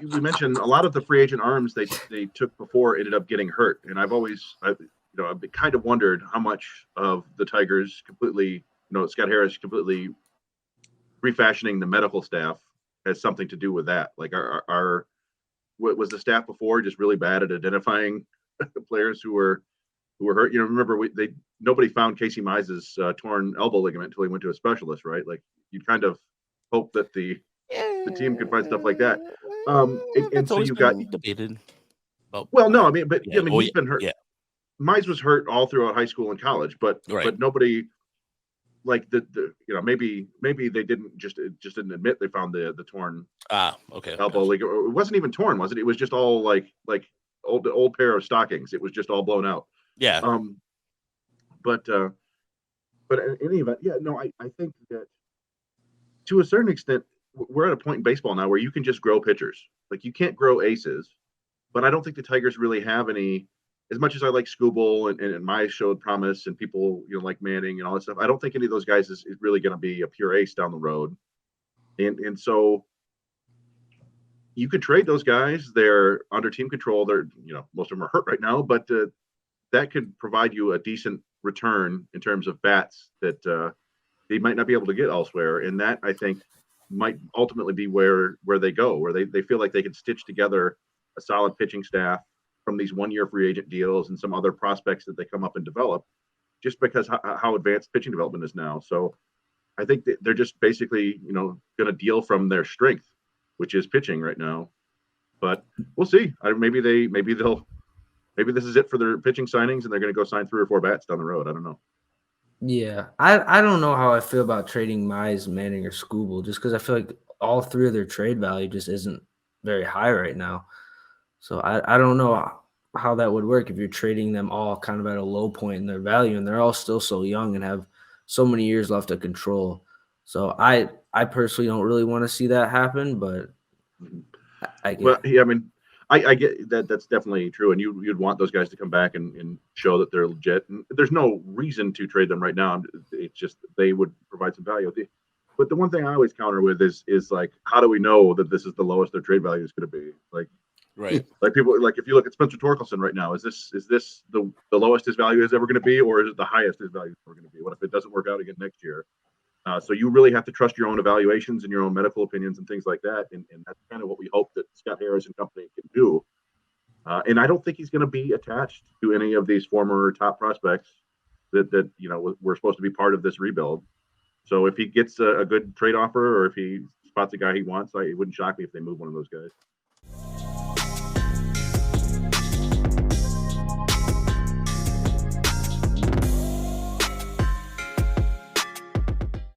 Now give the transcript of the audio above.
we mentioned a lot of the free agent arms they took before ended up getting hurt, and I've kind of wondered how much of the Tigers completely, Scott Harris completely refashioning the medical staff has something to do with that. Like, what was the staff before just really bad at identifying the players who were hurt? Remember nobody found Casey Mize's torn elbow ligament until he went to a specialist, right? Like, you'd kind of hope that the team could find stuff like that. And so you got debated. Well, no, I mean, but yeah. he's been hurt. Yeah. Mize was hurt all throughout high school and college, but nobody, like, maybe they didn't didn't admit they found the torn elbow ligament. It wasn't even torn, was it? It was just all like old pair of stockings. It was just all blown out. Yeah. But in any event, I think that to a certain extent, we're at a point in baseball now where you can just grow pitchers. Like, you can't grow aces, but I don't think the Tigers really have any. As much as I like Skubal and Mize showed promise, and people like Manning and all that stuff, I don't think any of those guys is really going to be a pure ace down the road. And so you could trade those guys. They're under team control. They're most of them are hurt right now, but that could provide you a decent return in terms of bats that they might not be able to get elsewhere. And that, I think, might ultimately be where they go, where they feel like they can stitch together a solid pitching staff from these 1-year free agent deals and some other prospects that they come up and develop, just because how advanced pitching development is now. So I think that they're just basically, going to deal from their strength, which is pitching right now. But we'll see. Maybe this is it for their pitching signings, and they're going to go sign 3 or 4 bats down the road. I don't know. Yeah, I don't know how I feel about trading Mize, Manning, or Skubal, just because I feel like all 3 of their trade value just isn't very high right now. So I don't know how that would work if you're trading them all kind of at a low point in their value, and they're all still so young and have so many years left to control. So I personally don't really want to see that happen, but I get I get that. That's definitely true, and you'd want those guys to come back and show that they're legit. And there's no reason to trade them right now. It's just they would provide some value. But the one thing I always counter with is like, how do we know that this is the lowest their trade value is going to be? Like, right. Like, people, like, if you look at Spencer Torkelson right now, is this the lowest his value is ever going to be, or is it the highest his value is ever going to be? What if it doesn't work out again next year? So you really have to trust your own evaluations and your own medical opinions and things like that. And that's kind of what we hope that Scott Harris and company can do. And I don't think he's going to be attached to any of these former top prospects that were supposed to be part of this rebuild. So if he gets a good trade offer, or if he spots a guy he wants, it wouldn't shock me if they move one of those guys.